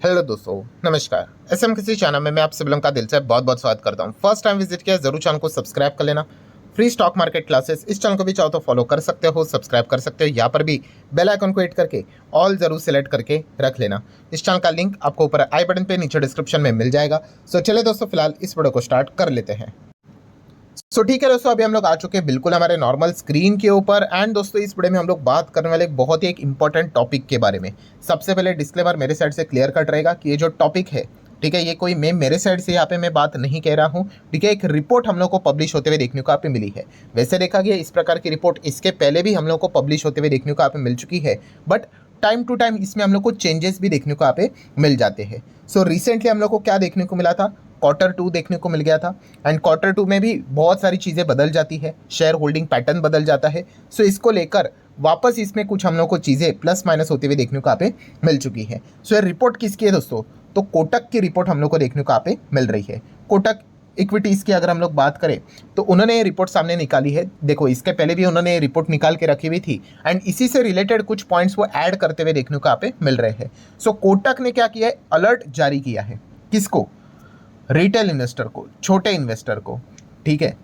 Hello दोस्तों, नमस्कार। SM किसी चैनल में मैं आप सभी लोगों का दिल से बहुत बहुत स्वागत करता हूं। फर्स्ट टाइम विजिट किया जरूर चैनल को सब्सक्राइब कर लेना। फ्री स्टॉक मार्केट क्लासेस इस चैनल को भी चाहो तो फॉलो कर सकते हो, सब्सक्राइब कर सकते हो। यहाँ पर भी बेल आइकन को हिट करके ऑल जरूर सेलेक्ट करके रख लेना। इस चैनल का लिंक आपको ऊपर आई बटन पे नीचे डिस्क्रिप्शन में मिल जाएगा। सो चले दोस्तों, फिलहाल इस वीडियो को स्टार्ट कर लेते हैं। ठीक है दोस्तों, अभी हम लोग आ चुके हैं बिल्कुल हमारे नॉर्मल स्क्रीन के ऊपर। एंड दोस्तों, इस वीडियो में हम लोग बात करने वाले बहुत ही एक इंपॉर्टेंट टॉपिक के बारे में। सबसे पहले डिस्क्लेमर मेरे साइड से क्लियर कट रहेगा कि ये जो टॉपिक है, ठीक है, ये कोई मेरे साइड से यहाँ पे मैं बात नहीं कह रहा हूँ। ठीक है, एक रिपोर्ट हम लोग को पब्लिश होते हुए देखने को यहाँ पे मिली है। वैसे देखा गया इस प्रकार की रिपोर्ट इसके पहले भी हम लोग को पब्लिश होते हुए देखने को यहाँ पे मिल चुकी है, बट टाइम टू टाइम इसमें हम लोग को चेंजेस भी देखने को यहाँ पे मिल जाते हैं। सो रिसेंटली हम लोग को क्या देखने को मिला था, Q2 देखने को मिल गया था। एंड Q2 में भी बहुत सारी चीज़ें बदल जाती है, शेयर होल्डिंग पैटर्न बदल जाता है। सो इसको लेकर वापस इसमें कुछ हम लोग को चीज़ें प्लस माइनस होते हुए देखने को यहाँ पे मिल चुकी है। सो ये रिपोर्ट किसकी है दोस्तों, तो कोटक की रिपोर्ट हम लोग को देखने को यहाँ पे मिल रही है। कोटक इक्विटीज़ की अगर हम लोग बात करें तो उन्होंने ये रिपोर्ट सामने निकाली है। देखो, इसके पहले भी उन्होंने रिपोर्ट निकाल के रखी हुई थी एंड इसी से रिलेटेड कुछ पॉइंट्स वो ऐड करते हुए देखने को यहाँ पे मिल रहे हैं। सो कोटक ने क्या किया है, अलर्ट जारी किया है। किसको, रिटेल इन्वेस्टर को, छोटे इन्वेस्टर को। ठीक है,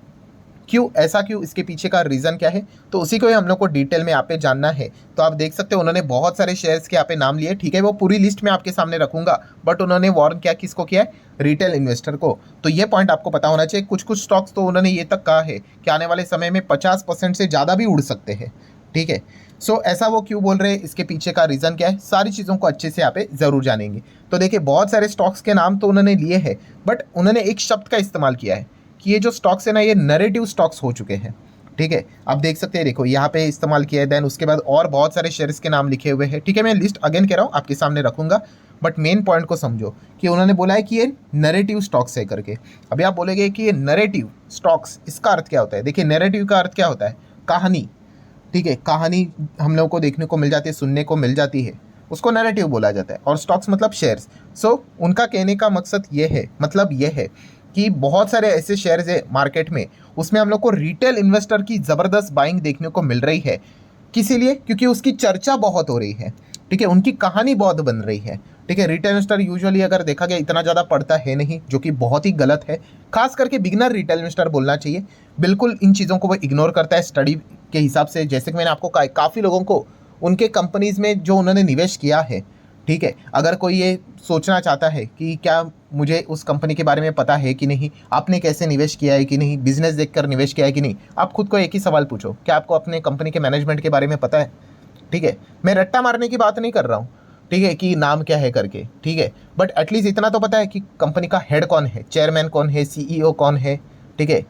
क्यों, ऐसा क्यों, इसके पीछे का रीज़न क्या है, तो उसी को ही हम लोग को डिटेल में यहाँ पे जानना है। तो आप देख सकते हो उन्होंने बहुत सारे शेयर्स के यहाँ पे नाम लिए। ठीक है, वो पूरी लिस्ट में आपके सामने रखूंगा, बट उन्होंने वार्न क्या किसको किया है, रिटेल इन्वेस्टर को। तो ये पॉइंट आपको पता होना चाहिए। कुछ कुछ स्टॉक्स तो उन्होंने ये तक कहा है कि आने वाले समय में 50% से ज़्यादा भी उड़ सकते हैं। ठीक है, सो ऐसा वो क्यों बोल रहे हैं, इसके पीछे का रीज़न क्या है, सारी चीज़ों को अच्छे से यहाँ पे ज़रूर जानेंगे। तो देखिए, बहुत सारे स्टॉक्स के नाम तो उन्होंने लिए हैं, बट उन्होंने एक शब्द का इस्तेमाल किया है कि ये जो स्टॉक्स है ना, ये नैरेटिव स्टॉक्स हो चुके हैं। ठीक है, आप देख सकते हैं, देखो यहाँ पे इस्तेमाल किया है। देन उसके बाद और बहुत सारे शेयर्स के नाम लिखे हुए हैं। ठीक है, मैं लिस्ट अगेन कह रहा हूँ, आपके सामने रखूंगा, बट मेन पॉइंट को समझो कि उन्होंने बोला है कि ये नैरेटिव स्टॉक्स है करके। अभी आप बोलेंगे कि ये नैरेटिव स्टॉक्स, इसका अर्थ क्या होता है। देखिए, नैरेटिव का अर्थ क्या होता है, कहानी। ठीक है, कहानी हम लोगों को देखने को मिल जाती है, सुनने को मिल जाती है, उसको नैरेटिव बोला जाता है। और स्टॉक्स मतलब शेयर्स। सो उनका कहने का मकसद ये है, मतलब ये है कि बहुत सारे ऐसे शेयर्स है मार्केट में, उसमें हम लोग को रिटेल इन्वेस्टर की ज़बरदस्त बाइंग देखने को मिल रही है। किस लिए, क्योंकि उसकी चर्चा बहुत हो रही है। ठीक है, उनकी कहानी बहुत बन रही है। ठीक है, रिटेल इन्वेस्टर यूजुअली अगर देखा गया इतना ज़्यादा पढ़ता है नहीं, जो कि बहुत ही गलत है। खास करके बिगिनर रिटेल इन्वेस्टर बोलना चाहिए, बिल्कुल इन चीज़ों को वो इग्नोर करता है स्टडी के हिसाब से। जैसे कि मैंने आपको कहा, काफ़ी लोगों को उनके कंपनीज़ में जो उन्होंने निवेश किया है, ठीक है, अगर कोई ये सोचना चाहता है कि क्या मुझे उस कंपनी के बारे में पता है कि नहीं, आपने कैसे निवेश किया है कि नहीं, बिजनेस देखकर निवेश किया है कि नहीं, आप खुद को एक ही सवाल पूछो, क्या आपको अपने कंपनी के मैनेजमेंट के बारे में पता है। ठीक है, मैं रट्टा मारने की बात नहीं कर रहा हूँ, ठीक है, कि नाम क्या है करके। ठीक है, बट एटलीस्ट इतना तो पता है कि कंपनी का हेड कौन है, चेयरमैन कौन है, सीईओ कौन है, ठीक है,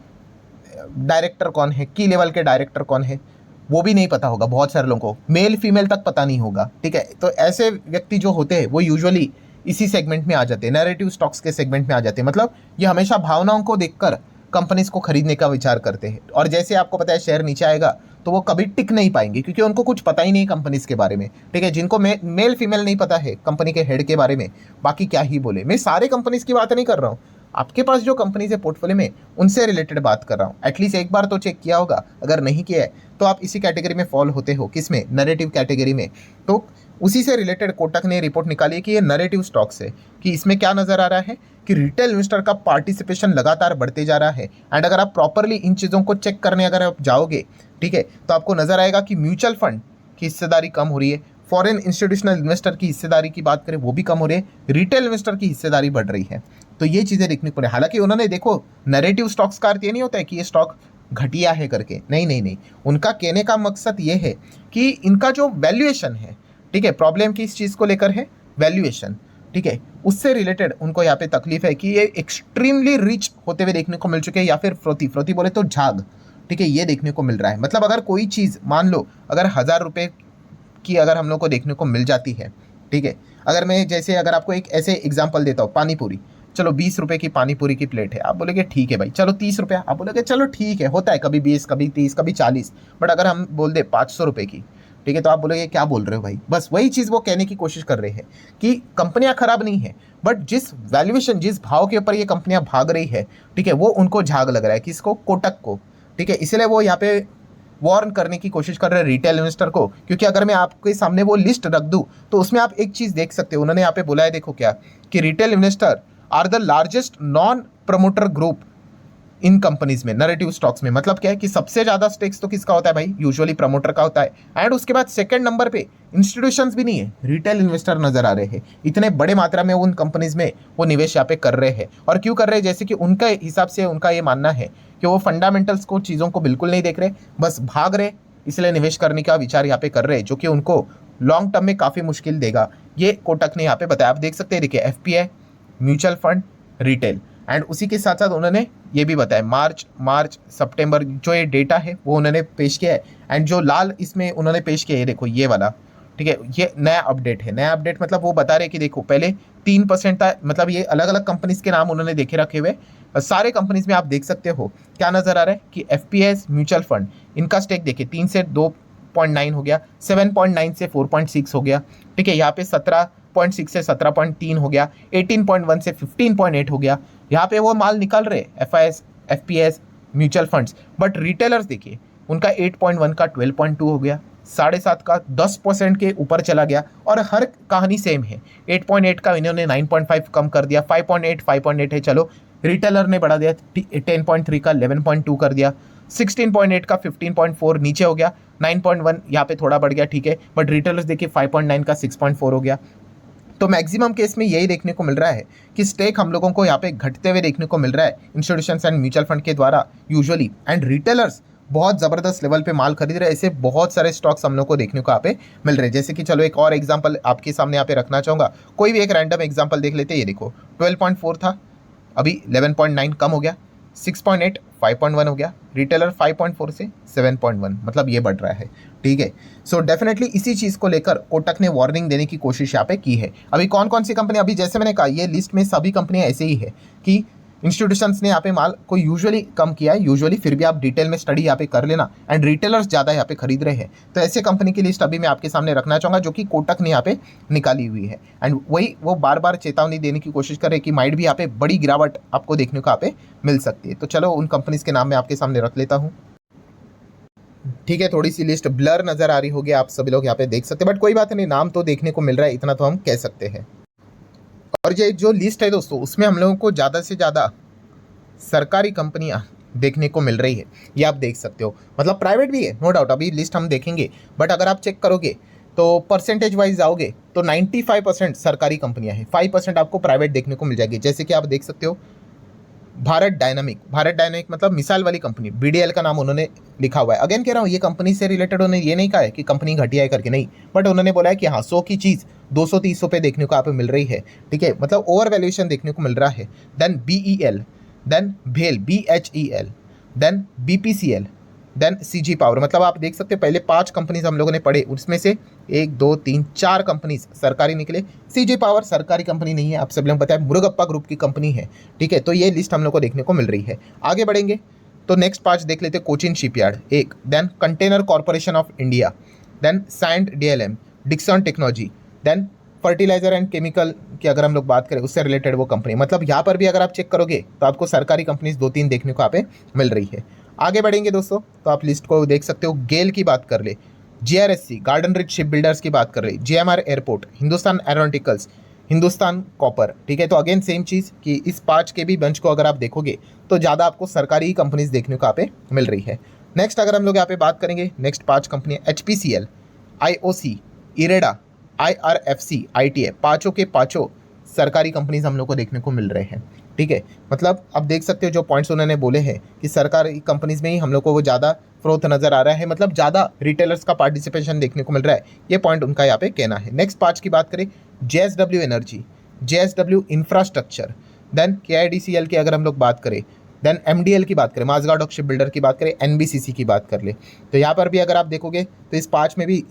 डायरेक्टर कौन है, की लेवल के डायरेक्टर कौन है, वो भी नहीं पता होगा बहुत सारे लोगों को, मेल फीमेल तक पता नहीं होगा। ठीक है, तो ऐसे व्यक्ति जो होते हैं वो यूजुअली इसी सेगमेंट में आ जाते हैं, नैरेटिव स्टॉक्स के सेगमेंट में आ जाते हैं। मतलब ये हमेशा भावनाओं को देखकर कंपनीज को खरीदने का विचार करते हैं, और जैसे आपको पता है शेयर नीचे आएगा तो वो कभी टिक नहीं पाएंगे, क्योंकि उनको कुछ पता ही नहीं कंपनीज के बारे में। ठीक है, जिनको मेल फीमेल नहीं पता है कंपनी के हेड के बारे में, बाकी क्या ही बोले। मैं सारे कंपनीज की बात नहीं कर रहा हूँ, आपके पास जो कंपनीज है पोर्टफोलियो में, उनसे रिलेटेड बात कर रहा हूँ। एटलीस्ट एक बार तो चेक किया होगा, अगर नहीं किया है तो आप इसी कैटेगरी में फॉल होते हो, किसमें, नैरेटिव कैटेगरी में। तो उसी से रिलेटेड कोटक ने रिपोर्ट निकाली है कि ये नैरेटिव स्टॉक्स है। कि इसमें क्या नज़र आ रहा है कि रिटेल इन्वेस्टर का पार्टिसिपेशन लगातार बढ़ते जा रहा है। एंड अगर आप प्रॉपरली इन चीज़ों को चेक करने अगर आप जाओगे, ठीक है, तो आपको नज़र आएगा कि म्यूचुअल फंड की हिस्सेदारी कम हो रही है, फॉरेन इंस्टीट्यूशनल इन्वेस्टर की हिस्सेदारी की बात करें वो भी कम हो रही है, रिटेल इन्वेस्टर की हिस्सेदारी बढ़ रही है। तो ये चीज़ें देखने को मिले। हालांकि उन्होंने, देखो, नैरेटिव स्टॉक्स का अर्थ ये नहीं होता है कि ये स्टॉक घटिया है करके, नहीं नहीं नहीं। उनका कहने का मकसद ये है कि इनका जो वैल्यूएशन है, ठीक है, प्रॉब्लम किस चीज़ को लेकर है, वैल्यूएशन। ठीक है, उससे रिलेटेड उनको यहाँ पे तकलीफ है कि ये एक्सट्रीमली रिच होते हुए देखने को मिल चुके हैं, या फिर फ्रोती फ्रोती बोले तो झाग। ठीक है, ये देखने को मिल रहा है। मतलब अगर कोई चीज़, मान लो अगर 1000 रुपये की अगर हम लोग को देखने को मिल जाती है, ठीक है, अगर मैं जैसे अगर आपको एक ऐसे एग्जांपल देता हूँ, पानी पूरी, चलो 20 रुपये की पानी पूरी की प्लेट है, आप बोलेगे ठीक है भाई, चलो 30 रुपया, आप बोलेगे चलो ठीक है, होता है कभी 20, कभी 30, कभी 40। बट अगर हम बोल दे 500 रुपये की, ठीक है, तो आप बोलोगे क्या बोल रहे हो भाई। बस वही चीज़ वो कहने की कोशिश कर रहे हैं कि कंपनियां खराब नहीं है, बट जिस वैल्यूएशन, जिस भाव के ऊपर ये कंपनियां भाग रही है, ठीक है, वो उनको झाग लग रहा है, किसको, कोटक को। ठीक है, इसलिए वो यहाँ पे वार्न करने की कोशिश कर रहे हैं रिटेल इन्वेस्टर को, क्योंकि अगर मैं आपके सामने वो लिस्ट रख दूं तो उसमें आप एक चीज़ देख सकते हो। उन्होंने यहाँ पे बोला है, देखो क्या, कि retail investor are the largest non promoter group in companies में, नरेटिव स्टॉक्स में। मतलब क्या है कि सबसे ज्यादा स्टेक्स तो किसका होता है भाई, यूजुअली प्रमोटर का होता है। एंड उसके बाद सेकंड नंबर पे इंस्टीट्यूशंस भी नहीं है, रिटेल इन्वेस्टर नजर आ रहे हैं। इतने बड़े मात्रा में उन कंपनीज में वो निवेश यहाँ पे कर रहे हैं। और क्यों कर रहे हैं, जैसे कि उनका हिसाब से उनका ये मानना है कि वो फंडामेंटल्स को, चीज़ों को बिल्कुल नहीं देख रहे, बस भाग रहे, इसलिए निवेश करने का विचार यहाँ पे कर रहे हैं, जो कि उनको लॉन्ग टर्म में काफ़ी मुश्किल देगा। ये कोटक ने यहाँ पे बताया, आप देख सकते हैं, देखिए FPI, mutual fund, retail. And उसी के साथ साथ उन्होंने ये भी बताया मार्च सितंबर जो ये डेटा है वो उन्होंने पेश किया है। एंड जो लाल इसमें उन्होंने पेश किया है, देखो ये वाला, ठीक है, ये नया अपडेट है। नया अपडेट मतलब वो बता रहे हैं कि देखो पहले 3% था, मतलब ये अलग अलग कंपनीज के नाम उन्होंने देखे रखे हुए। सारे कंपनीज में आप देख सकते हो क्या नजर आ रहा है कि एफपीएस म्यूचुअल फंड, इनका स्टेक देखिए 3 से 2.9 हो गया, 7.9 से 4.6 हो गया, ठीक है, यहाँ पे 17.6 से 17.3 हो गया, 18.1 से 15.8 हो गया। यहाँ पे वो माल निकल रहे FIS, FPS, mutual funds. But retailers देखिए उनका 8.1 का 12.2 हो गया, 7.5 का 10% के ऊपर चला गया। और हर कहानी सेम है, 8.8 का इन्होंने 9.5 कम कर दिया, 5.8 है, चलो रिटेलर ने बढ़ा दिया, 10.3 का 11.2 कर दिया, 16.8 का 15.4 नीचे हो गया, 9.1 यहाँ पे थोड़ा बढ़ गया, ठीक है, बट रिटेलर्स देखिए 5.9 का 6.4 हो गया। तो मैक्सिमम केस में यही देखने को मिल रहा है कि स्टेक हम लोगों को यहाँ पे घटते हुए देखने को मिल रहा है इंस्टीट्यूशंस एंड म्यूचुअल फंड के द्वारा यूजुअली। एंड रिटेलर्स बहुत ज़बरदस्त लेवल पे माल खरीद रहे हैं। ऐसे बहुत सारे स्टॉक्स हम लोग को देखने को यहाँ पे मिल रहे हैं। जैसे कि चलो एक और एग्जांपल आपके सामने यहाँ पे रखना चाहूँगा, कोई भी एक रैंडम एग्जांपल देख लेते हैं। ये देखो 12.4 था, अभी 11.9 कम हो गया, 6.8 5.1 हो गया, रिटेलर 5.4 से 7.1, मतलब ये बढ़ रहा है, ठीक है। सो डेफिनेटली इसी चीज़ को लेकर कोटक ने वार्निंग देने की कोशिश यहाँ पे की है। अभी कौन कौन सी कंपनी, अभी जैसे मैंने कहा ये लिस्ट में सभी कंपनियां ऐसे ही है कि इंस्टीट्यूशंस ने यहाँ पे माल को यूजुअली कम किया है, यूजुअली, फिर भी आप डिटेल में स्टडी यहाँ पे कर लेना। एंड रिटेलर्स ज़्यादा यहाँ पे खरीद रहे हैं, तो ऐसे कंपनी की लिस्ट अभी मैं आपके सामने रखना चाहूँगा जो कि कोटक ने यहाँ पे निकाली हुई है। एंड वही वो बार बार चेतावनी देने की कोशिश कर रहे हैं कि माइट भी यहाँ पे बड़ी गिरावट आपको देखने को यहाँ पे मिल सकती है। तो चलो उन कंपनीज के नाम मैं आपके सामने रख लेता हूँ, ठीक है। थोड़ी सी लिस्ट ब्लर नजर आ रही होगी, आप सभी लोग यहाँ पे देख सकते हैं, बट कोई बात नहीं, नाम तो देखने को मिल रहा है, इतना तो हम कह सकते हैं। और ये जो लिस्ट है दोस्तों, उसमें हम लोगों को ज़्यादा से ज़्यादा सरकारी कंपनियां देखने को मिल रही है, ये आप देख सकते हो। मतलब प्राइवेट भी है नो डाउट, अभी लिस्ट हम देखेंगे, बट अगर आप चेक करोगे तो परसेंटेज वाइज जाओगे तो 95% सरकारी कंपनियां हैं, 5% आपको प्राइवेट देखने को मिल जाएगी। जैसे कि आप देख सकते हो भारत डायनामिक मतलब मिसाइल वाली कंपनी, बीडीएल का नाम उन्होंने लिखा हुआ है। अगेन कह रहा हूँ, ये कंपनी से रिलेटेड उन्होंने ये नहीं कहा है कि कंपनी घटिया है करके, नहीं, बट उन्होंने बोला है कि हाँ 100 की चीज़ 230 पे देखने को यहाँ पे मिल रही है, ठीक है, मतलब ओवर वैल्यूएशन देखने को मिल रहा है। देन BEL, देन भेल BHEL, then BPCL, then CG power. मतलब आप देख सकते हैं पहले 5 कंपनीज हम लोगों ने पढ़े, उसमें से 1 2 3 4 कंपनीज सरकारी निकले। CG पावर सरकारी कंपनी नहीं है, आप सब लोग पता है, मुरुगप्पा ग्रुप की कंपनी है, ठीक है। तो ये लिस्ट हम लोग को देखने को मिल रही है। आगे बढ़ेंगे तो नेक्स्ट 5 देख लेते हैं। कोचिन शिपयार्ड एक, then container corporation of India, then sand DLM, Dixon technology, then fertiliser and chemical की अगर हम लोग बात करें उससे रिलेटेड वो कंपनी। मतलब यहाँ पर भी अगर आप चेक करोगे तो आपको सरकारी कंपनीज 2-3 देखने को यहाँ पे मिल रही है। आगे बढ़ेंगे दोस्तों तो आप लिस्ट को देख सकते हो। गेल की बात कर ले, GRSC garden rich ship builders की बात कर ले, GMR airport, Hindustan aeronauticals, Hindustan copper, ठीक है। तो अगेन सेम चीज़ कि इस 5 के भी बेंच को अगर आप देखोगे तो ज़्यादा आपको सरकारी कंपनीज देखने को यहाँ पे मिल रही है। नेक्स्ट अगर हम लोग यहाँ पे बात करेंगे, नेक्स्ट 5 कंपनियाँ HPCL, IOC, IREDA, IRFC, ITA, पाँचों के पाँचों सरकारी कंपनीज हम लोग को देखने को मिल रहे हैं, ठीक है। मतलब अब देख सकते हो जो पॉइंट्स उन्होंने बोले हैं कि सरकारी कंपनीज में ही हम लोग को वो ज़्यादा फ्रोथ नज़र आ रहा है, मतलब ज़्यादा रिटेलर्स का पार्टिसिपेशन देखने को मिल रहा है, ये पॉइंट उनका यहाँ पे कहना है। नेक्स्ट 5 की बात करें, JSW energy, JSW infrastructure, then KIDCL की अगर हम लोग बात करें, देन MDL की बात करें, माझगांव डॉक शिप बिल्डर की बात करें, NBCC की बात कर ले, तो यहाँ पर भी अगर आप देखोगे तो इस 5 में भी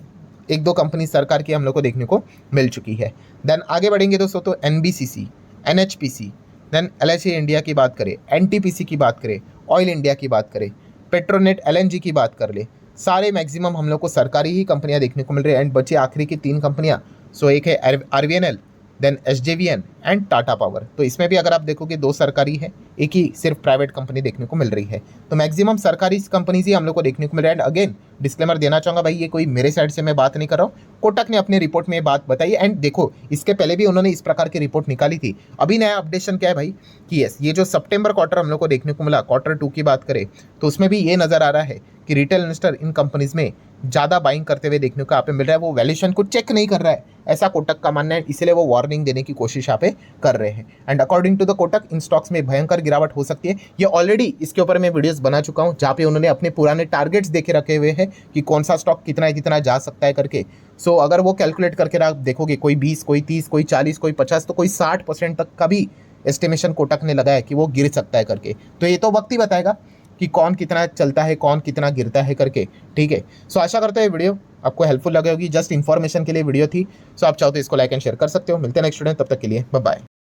1-2 कंपनी सरकार की हम लोग को देखने को मिल चुकी है। देन आगे बढ़ेंगे दोस्तों तो NBCC, NHPC, then LHC India की बात करें, NTPC की बात करें, ऑयल इंडिया की बात करें, पेट्रोनेट LNG की बात कर ले, सारे मैक्सिमम हम लोग को सरकारी ही कंपनियां देखने को मिल रही है। एंड बचे आखिरी की 3 कंपनियां, सो एक है RVNL, then SJVN and Tata power. तो इसमें भी अगर आप देखोगे 2 सरकारी है, एक ही सिर्फ प्राइवेट कंपनी देखने को मिल रही है। तो मैक्सिमम सरकारी कंपनीज ही हम लोग को देखने को मिल रहा है। एंड अगेन डिस्क्लेमर देना चाहूँगा भाई, ये कोई मेरे साइड से मैं बात नहीं कर रहा हूँ, कोटक ने अपनी रिपोर्ट में ये बात बताई। एंड देखो इसके पहले भी उन्होंने इस प्रकार की रिपोर्ट निकाली थी। अभी नया अपडेशन क्या है भाई कि यस, ये जो सितंबर क्वार्टर हम लोग को देखने को मिला, Q2 की बात करें तो उसमें भी ये नजर आ रहा है कि रिटेल इन्वेस्टर इन कंपनीज में ज़्यादा बाइंग करते हुए देखने को यहाँ पे मिल रहा है। वो वैल्यूएशन को चेक नहीं कर रहा है, ऐसा कोटक का मानना है, इसलिए वो वार्निंग देने की कोशिश यहाँ पे कर रहे हैं। And according to the Kotak in stocks में भयंकर गिरावट हो सकती है। ये ऑलरेडी इसके ऊपर मैं वीडियोस बना चुका हूँ, जहाँ पे उन्होंने अपने पुराने टारगेट्स देखे रखे हुए हैं कि कौन सा स्टॉक कितना जा सकता है करके। सो अगर वो कैलकुलेट करके आप देखोगे, कोई 20, कोई 30, कोई 40, कोई 50, तो कोई 60% तक का भी एस्टिमेशन कोटक ने लगाया कि वो गिर सकता है करके। तो ये तो वक्त ही बताएगा कि कौन कितना चलता है, कौन कितना गिरता है करके। ठीक है, सो आशा करते हैं वीडियो आपको हेल्पफुल लगे होगी। जस्ट इन्फॉर्मेशन के लिए वीडियो थी। सो आप चाहो तो इसको लाइक एंड शेयर कर सकते हो। मिलते हैं नेक्स्ट वीडियो, तब तक के लिए बाय बाय।